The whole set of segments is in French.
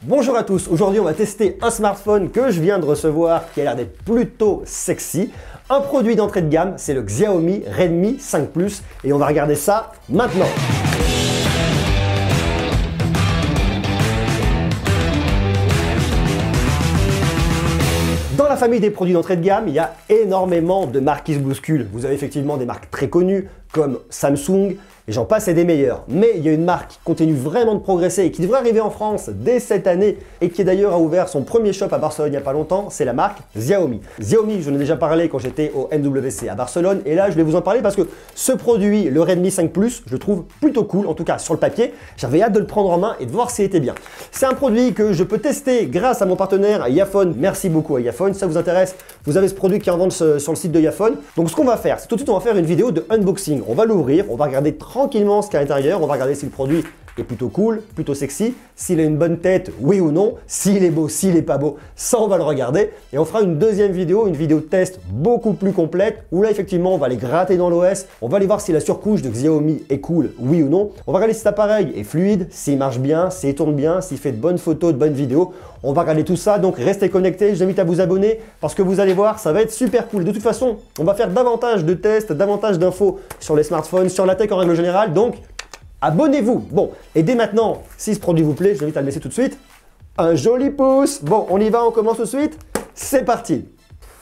Bonjour à tous, aujourd'hui on va tester un smartphone que je viens de recevoir qui a l'air d'être plutôt sexy. Un produit d'entrée de gamme, c'est le Xiaomi Redmi 5 Plus et on va regarder ça maintenant. Dans la famille des produits d'entrée de gamme, il y a énormément de marques qui se bousculent. Vous avez effectivement des marques très connues comme Samsung, et j'en passe et des meilleurs. Mais il y a une marque qui continue vraiment de progresser et qui devrait arriver en France dès cette année et qui d'ailleurs a ouvert son premier shop à Barcelone il n'y a pas longtemps, c'est la marque Xiaomi. Xiaomi, j'en ai déjà parlé quand j'étais au MWC à Barcelone et là je vais vous en parler parce que ce produit, le Redmi 5 Plus, je le trouve plutôt cool, en tout cas sur le papier. J'avais hâte de le prendre en main et de voir s'il était bien. C'est un produit que je peux tester grâce à mon partenaire Yafone. Merci beaucoup à Yafone. Si ça vous intéresse, vous avez ce produit qui est en vente sur le site de Yafone. Donc ce qu'on va faire, c'est tout de suite on va faire une vidéo de unboxing. On va l'ouvrir, on va regarder tranquillement ce qu'il y a à l'intérieur, on va regarder si le produit est plutôt cool, plutôt sexy, s'il a une bonne tête, oui ou non, s'il est beau, s'il est pas beau, ça on va le regarder. Et on fera une deuxième vidéo, une vidéo test beaucoup plus complète, où là effectivement on va aller gratter dans l'OS, on va aller voir si la surcouche de Xiaomi est cool, oui ou non. On va regarder si cet appareil est fluide, s'il marche bien, s'il tourne bien, s'il fait de bonnes photos, de bonnes vidéos. On va regarder tout ça, donc restez connectés, je vous invite à vous abonner, parce que vous allez voir, ça va être super cool. De toute façon, on va faire davantage de tests, davantage d'infos sur les smartphones, sur la tech en règle générale, donc abonnez-vous. Bon, et dès maintenant, si ce produit vous plaît, je vous invite à le laisser tout de suite un joli pouce. Bon, on y va, on commence tout de suite. C'est parti.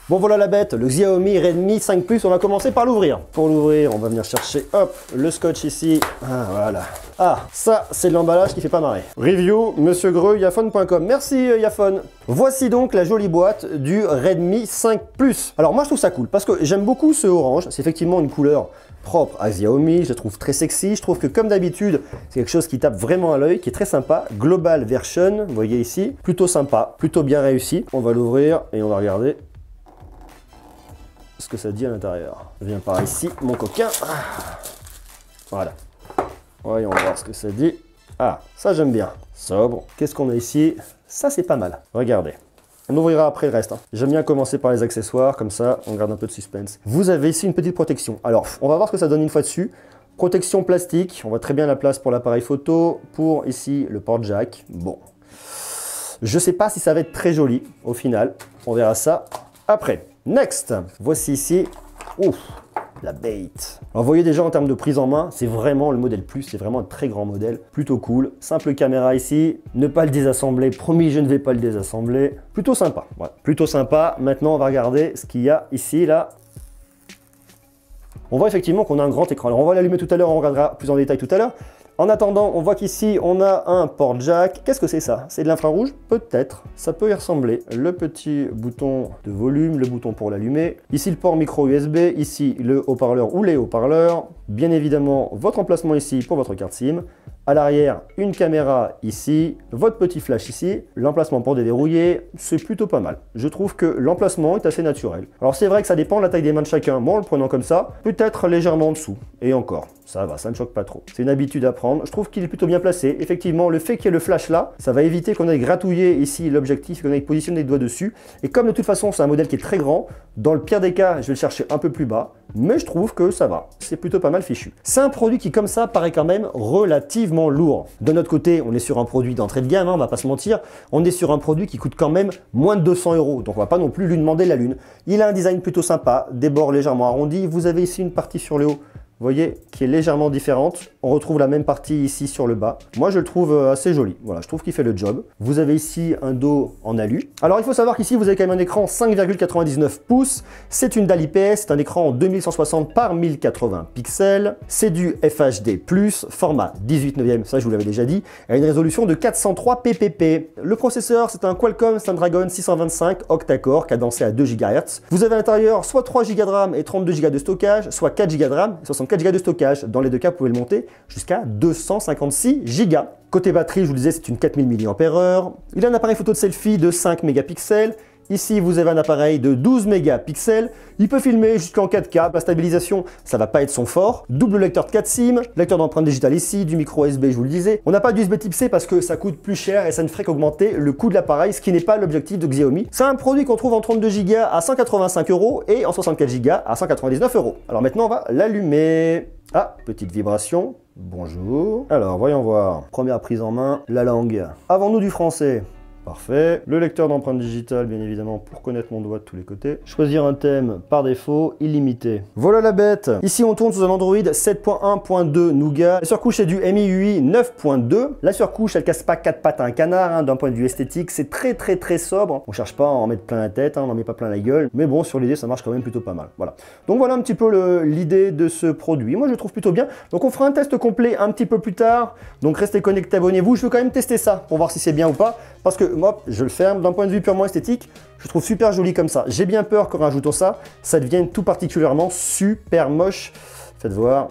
Bon, voilà la bête, le Xiaomi Redmi 5 Plus. On va commencer par l'ouvrir. Pour l'ouvrir, on va venir chercher, hop, le scotch ici. Ah, voilà. Ah, ça, c'est de l'emballage qui fait pas marrer. Review, Monsieur Greux, Yafone.com. Merci Yafone. Voici donc la jolie boîte du Redmi 5 Plus. Alors moi, je trouve ça cool parce que j'aime beaucoup ce orange. C'est effectivement une couleur propre à Xiaomi, je la trouve très sexy. Je trouve que comme d'habitude, c'est quelque chose qui tape vraiment à l'œil, qui est très sympa. Global version, vous voyez ici, plutôt sympa, plutôt bien réussi. On va l'ouvrir et on va regarder ce que ça dit à l'intérieur. Je viens par ici, mon coquin. Voilà. Voyons voir ce que ça dit. Ah, ça j'aime bien. Sobre. Qu'est-ce qu'on a ici? Ça c'est pas mal. Regardez. On ouvrira après le reste. J'aime bien commencer par les accessoires, comme ça on garde un peu de suspense. Vous avez ici une petite protection. Alors, on va voir ce que ça donne une fois dessus. Protection plastique, on voit très bien la place pour l'appareil photo. Pour ici le port jack. Bon. Je sais pas si ça va être très joli au final. On verra ça après. Next. Voici ici. Ouf. La bait. Alors vous voyez déjà en termes de prise en main, c'est vraiment le modèle Plus, c'est vraiment un très grand modèle, plutôt cool. Simple caméra ici, ne pas le désassembler, promis je ne vais pas le désassembler. Plutôt sympa, voilà. Plutôt sympa. Maintenant on va regarder ce qu'il y a ici, là. On voit effectivement qu'on a un grand écran. Alors on va l'allumer tout à l'heure, on regardera plus en détail tout à l'heure. En attendant, on voit qu'ici, on a un port jack. Qu'est-ce que c'est ça? C'est de l'infrarouge? Peut-être. Ça peut y ressembler. Le petit bouton de volume, le bouton pour l'allumer. Ici, le port micro USB. Ici, le haut-parleur ou les haut-parleurs. Bien évidemment, votre emplacement ici pour votre carte SIM. À l'arrière, une caméra ici, votre petit flash ici, l'emplacement pour déverrouiller, c'est plutôt pas mal. Je trouve que l'emplacement est assez naturel. Alors c'est vrai que ça dépend de la taille des mains de chacun. Moi, en le prenant comme ça, peut-être légèrement en dessous. Et encore, ça va, ça ne choque pas trop. C'est une habitude à prendre. Je trouve qu'il est plutôt bien placé. Effectivement, le fait qu'il y ait le flash là, ça va éviter qu'on aille gratouiller ici l'objectif, qu'on aille positionner les doigts dessus. Et comme de toute façon, c'est un modèle qui est très grand, dans le pire des cas, je vais le chercher un peu plus bas. Mais je trouve que ça va. C'est plutôt pas mal fichu. C'est un produit qui, comme ça, paraît quand même relativement lourd. De notre côté, on est sur un produit d'entrée de gamme, hein, on va pas se mentir. On est sur un produit qui coûte quand même moins de 200 €. Donc on va pas non plus lui demander la lune. Il a un design plutôt sympa, des bords légèrement arrondis. Vous avez ici une partie sur le haut, vous voyez, qui est légèrement différente. On retrouve la même partie ici sur le bas. Moi, je le trouve assez joli. Voilà, je trouve qu'il fait le job. Vous avez ici un dos en alu. Alors, il faut savoir qu'ici, vous avez quand même un écran 5,99 pouces. C'est une dalle IPS, c'est un écran en 2160 par 1080 pixels. C'est du FHD+, format 18/9, ça je vous l'avais déjà dit, à une résolution de 403 ppp. Le processeur, c'est un Qualcomm Snapdragon 625 octa-core, cadencé à 2 GHz. Vous avez à l'intérieur soit 3 Go de RAM et 32 Go de stockage, soit 4 Go de RAM et 64 Go de stockage. Dans les deux cas, vous pouvez le monter jusqu'à 256 Go. Côté batterie, je vous le disais, c'est une 4000 mAh. Il a un appareil photo de selfie de 5 mégapixels. Ici, vous avez un appareil de 12 mégapixels. Il peut filmer jusqu'en 4K. La stabilisation, ça va pas être son fort. Double lecteur de 4 SIM, lecteur d'empreinte digitale ici, du micro USB, je vous le disais. On n'a pas d'USB type C parce que ça coûte plus cher et ça ne ferait qu'augmenter le coût de l'appareil, ce qui n'est pas l'objectif de Xiaomi. C'est un produit qu'on trouve en 32 Go à 185 € et en 64 Go à 199 €. Alors maintenant, on va l'allumer. Ah, petite vibration. Bonjour. Alors, voyons voir. Première prise en main, la langue. Avons-nous du français? Parfait. Le lecteur d'empreintes digitales, bien évidemment, pour connaître mon doigt de tous les côtés. Choisir un thème par défaut, illimité. Voilà la bête. Ici, on tourne sous un Android 7.1.2 Nougat. La surcouche est du MIUI 9.2. La surcouche, elle casse pas 4 pattes à un canard, hein, d'un point de vue esthétique. C'est très sobre. On cherche pas à en mettre plein la tête, hein, on n'en met pas plein la gueule. Mais bon, sur l'idée, ça marche quand même plutôt pas mal. Voilà. Donc voilà un petit peu l'idée de ce produit. Moi, je le trouve plutôt bien. Donc on fera un test complet un petit peu plus tard. Donc restez connectés, abonnez-vous. Je veux quand même tester ça pour voir si c'est bien ou pas. Parce que moi, je le ferme. D'un point de vue purement esthétique, je trouve super joli comme ça. J'ai bien peur qu'en rajoutant ça, ça devienne tout particulièrement super moche. Faites voir.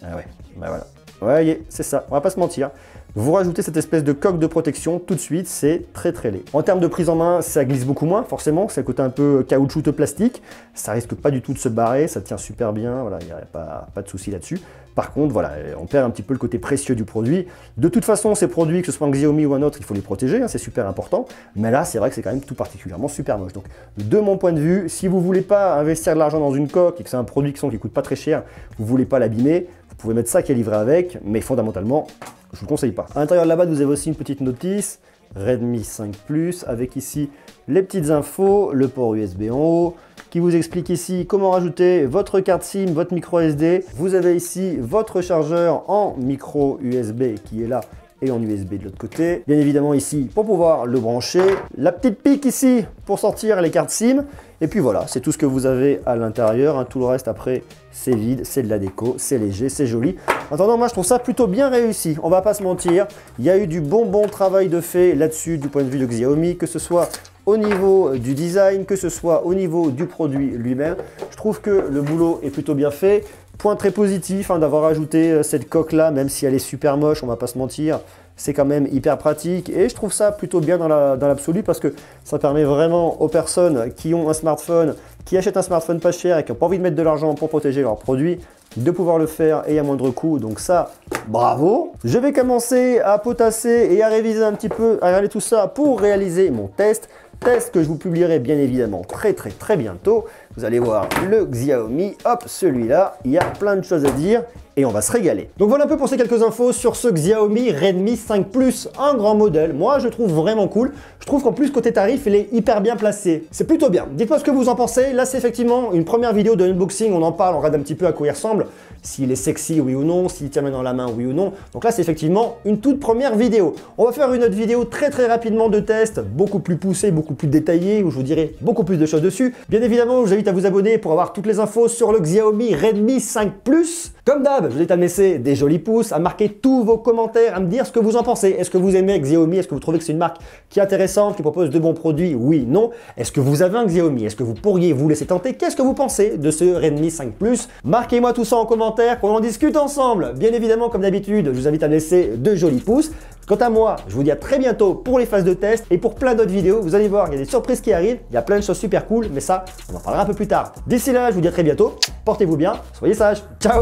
Ah ouais, bah voilà. Voyez, c'est ça, on va pas se mentir. Vous rajoutez cette espèce de coque de protection tout de suite, c'est très laid. En termes de prise en main, ça glisse beaucoup moins, forcément, c'est le côté un peu caoutchouteux plastique. Ça risque pas du tout de se barrer, ça tient super bien, voilà, il n'y a pas de souci là-dessus. Par contre, voilà, on perd un petit peu le côté précieux du produit. De toute façon, ces produits, que ce soit un Xiaomi ou un autre, il faut les protéger, hein, c'est super important. Mais là, c'est vrai que c'est quand même tout particulièrement super moche. Donc, de mon point de vue, si vous voulez pas investir de l'argent dans une coque et que c'est un produit qui coûte pas très cher, vous voulez pas l'abîmer, vous pouvez mettre ça qui est livré avec, mais fondamentalement, je ne vous le conseille pas. À l'intérieur de la boîte, vous avez aussi une petite notice, Redmi 5 Plus, avec ici les petites infos, le port USB en haut, qui vous explique ici comment rajouter votre carte SIM, votre micro SD. Vous avez ici votre chargeur en micro USB qui est là et en USB de l'autre côté. Bien évidemment ici pour pouvoir le brancher. La petite pique ici pour sortir les cartes SIM. Et puis voilà, c'est tout ce que vous avez à l'intérieur. Hein. Tout le reste après, c'est vide, c'est de la déco, c'est léger, c'est joli. En attendant, moi je trouve ça plutôt bien réussi. On va pas se mentir, il y a eu du bon travail de fait là-dessus du point de vue de Xiaomi, que ce soit au niveau du design, que ce soit au niveau du produit lui-même. Je trouve que le boulot est plutôt bien fait. Point très positif hein, d'avoir ajouté cette coque là, même si elle est super moche, on va pas se mentir. C'est quand même hyper pratique et je trouve ça plutôt bien dans l'absolu parce que ça permet vraiment aux personnes qui ont un smartphone, qui achètent un smartphone pas cher et qui n'ont pas envie de mettre de l'argent pour protéger leurs produits, de pouvoir le faire et à moindre coût. Donc ça, bravo. Je vais commencer à potasser et à réviser un petit peu, à regarder tout ça pour réaliser mon test. Test que je vous publierai bien évidemment très bientôt. Vous allez voir le Xiaomi, hop, celui-là, il y a plein de choses à dire et on va se régaler. Donc voilà un peu pour ces quelques infos sur ce Xiaomi Redmi 5 Plus, un grand modèle. Moi, je trouve vraiment cool. Je trouve qu'en plus, côté tarif, il est hyper bien placé. C'est plutôt bien. Dites-moi ce que vous en pensez. Là, c'est effectivement une première vidéo de unboxing. On en parle, on regarde un petit peu à quoi il ressemble. S'il est sexy, oui ou non. S'il tient bien dans la main, oui ou non. Donc là, c'est effectivement une toute première vidéo. On va faire une autre vidéo très rapidement de test, beaucoup plus poussée, beaucoup plus détaillée, où je vous dirai beaucoup plus de choses dessus. Bien évidemment, je vous invite à vous abonner pour avoir toutes les infos sur le Xiaomi Redmi 5 Plus. Comme d'hab, je vous invite à me laisser des jolis pouces, à marquer tous vos commentaires, à me dire ce que vous en pensez. Est-ce que vous aimez Xiaomi? Est-ce que vous trouvez que c'est une marque qui est intéressante, qui propose de bons produits? Oui, non. Est-ce que vous avez un Xiaomi? Est-ce que vous pourriez vous laisser tenter? Qu'est-ce que vous pensez de ce Redmi 5 Plus? Marquez-moi tout ça en commentaire, qu'on en discute ensemble. Bien évidemment, comme d'habitude, je vous invite à me laisser de jolis pouces. Quant à moi, je vous dis à très bientôt pour les phases de test et pour plein d'autres vidéos. Vous allez voir, il y a des surprises qui arrivent, il y a plein de choses super cool, mais ça, on en parlera un peu plus tard. D'ici là, je vous dis à très bientôt. Portez-vous bien, soyez sages. Ciao!